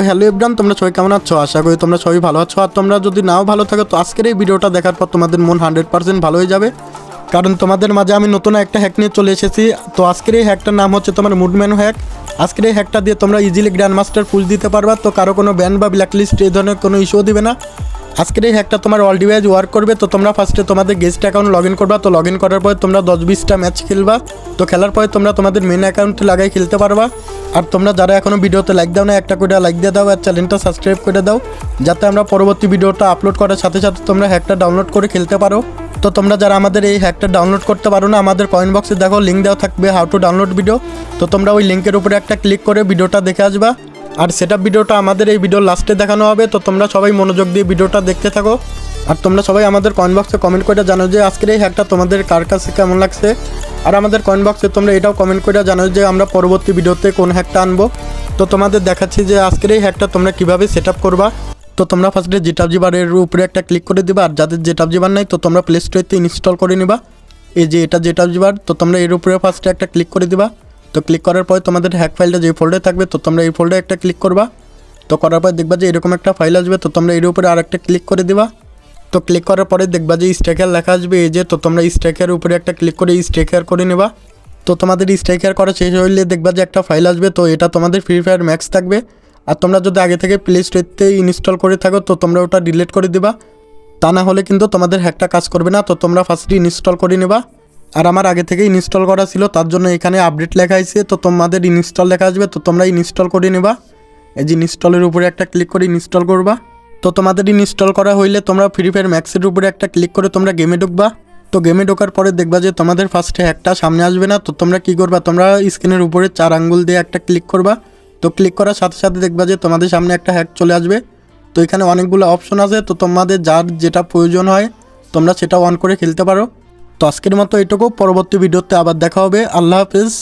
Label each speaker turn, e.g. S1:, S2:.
S1: Hello everyone, তোমরা সবাই কেমন আছো? আশা করি তোমরা সবাই ভালো আছো। আর তোমরা যদি নাও ভালো থাকো তো আজকের এই ভিডিওটা দেখার পর তোমাদের মন 100% ভালো হয়ে যাবে, কারণ তোমাদের মাঝে আমি নতুন একটা হ্যাক নিয়ে চলে এসেছি। তো আজকের এই হ্যাকটার নাম হচ্ছে তোমার মুডম্যান হ্যাক। আজকের এই হ্যাকটা দিয়ে তোমরা ইজিলি গ্র্যান্ড মাস্টার পুশ দিতে পারবা, তো কারো কোনো ব্যান বা ব্ল্যাকলিস্ট এই ধরনের কোনো ইস্যুও দিবে না। আজকের এই হ্যাকটা তোমার অল ডিভাইস ওয়ার্ক করবে। তো তোমরা ফার্স্টে তোমাদের গেস্ট অ্যাকাউন্ট লগ ইন করবা। তো লগ ইন করার পরে তোমরা 10-20টা ম্যাচ খেলবা। তো খেলার পরে তোমরা তোমাদের মেন অ্যাকাউন্টে লাগাই খেলতে পারবা। আর তোমরা যারা এখনও ভিডিওতে লাইক দাও না, একটা করে লাইক দিয়ে দাও আর চ্যানেলটা সাবস্ক্রাইব করে দাও, যাতে আমরা পরবর্তী ভিডিওটা আপলোড করার সাথে সাথে তোমরা হ্যাকটা ডাউনলোড করে খেলতে পারো। তো তোমরা যারা আমাদের এই হ্যাকটা ডাউনলোড করতে পারো না, আমাদের কমেন্ট বক্সে দেখো লিঙ্ক দেওয়া থাকবে হাউ টু ডাউনলোড ভিডিও। তো তোমরা ওই লিঙ্কের উপরে একটা ক্লিক করে ভিডিওটা দেখে আসবা। আর সেটআপ ভিডিওটা আমাদের এই ভিডিওর লাস্টে দেখানো হবে। তো তোমরা সবাই মনোযোগ দিয়ে ভিডিওটা দেখতে থাকো। আর তোমরা সবাই আমাদের কমেন্ট বক্সে কমেন্ট করে জানো যে আজকের এই হ্যাকটা তোমাদের কার কাছে কেমন লাগছে। আর আমাদের কমেন্ট বক্সে তোমরা এটাও কমেন্ট করে জানো যে আমরা পরবর্তী ভিডিওতে কোন হ্যাকটা আনবো। তো তোমাদের দেখাচ্ছি যে আজকের এই হ্যাকটা তোমরা কীভাবে সেটআপ করবা। তো তোমরা ফার্স্টে জিটাবজি বারের উপরে একটা ক্লিক করে দিবা। আর যাদের জিটাবজি বার নাই তো তোমরা প্লে স্টোরেতে ইনস্টল করে নিবা। এই যে এটা জিটাবজি বার, তো তোমরা এর উপরে ফার্স্টে একটা ক্লিক করে দিবা। তো ক্লিক করার পরে তোমাদের হ্যাক ফাইলটা যে ফোল্ডে থাকবে তো তোমরা এই ফোল্ডে একটা ক্লিক করবা। তো করার পর দেখবা যে এরকম একটা ফাইল আসবে। তো তোমরা এর উপরে আর একটা ক্লিক করে দিবা। তো ক্লিক করার পরে দেখবা যে স্ট্রাইকার লেখা আসবে। এই যে তো তোমরা স্ট্রাইকার উপরে একটা ক্লিক করে স্ট্রাইকার করে নেবা। তো তোমাদের স্ট্রাইকার করা শেষ হইলে দেখবা যে একটা ফাইল আসবে। তো এটা তোমাদের ফ্রি ফায়ার ম্যাক্স থাকবে। আর তোমরা যদি আগে থেকে প্লে স্টোরেতে ইনস্টল করে থাকো তো তোমরা ওটা ডিলিট করে দিবা, তা না হলে কিন্তু তোমাদের হ্যাকটা কাজ করবে না। তো তোমরা ফার্স্টে ইনস্টল করে নেবা। আর আমার আগে থেকে ইনস্টল করা ছিল, তার জন্য এখানে আপডেট লেখা আছে। তো তোমাদের ইনস্টল লেখা আসবে। তো তোমরা ইনস্টল করে নেবা। এই যে ইনস্টলের উপরে একটা ক্লিক করে ইনস্টল করবা। তো তোমাদের ইনস্টল করা হইলে তোমরা ফ্রি ফায়ার ম্যাক্সের উপরে একটা ক্লিক করে তোমরা গেমে ঢুকবা। তো গেমে ঢোকার পরে দেখবা যে তোমাদের ফার্স্টে হ্যাকটা সামনে আসবে না। তো তোমরা কী করবা, তোমরা স্ক্রিনের উপরে 4 আঙ্গুল দিয়ে একটা ক্লিক করবা। তো ক্লিক করার সাথে সাথে দেখবা যে তোমাদের সামনে একটা হ্যাক চলে আসবে। তো এখানে অনেকগুলো অপশন আছে। তো তোমাদের যার যেটা প্রয়োজন হয় তোমরা সেটা অন করে খেলতে পারো। তো আজকের মতো এটুকু, পরবর্তী ভিডিওতে আবার দেখা হবে। আল্লাহ হাফেজ।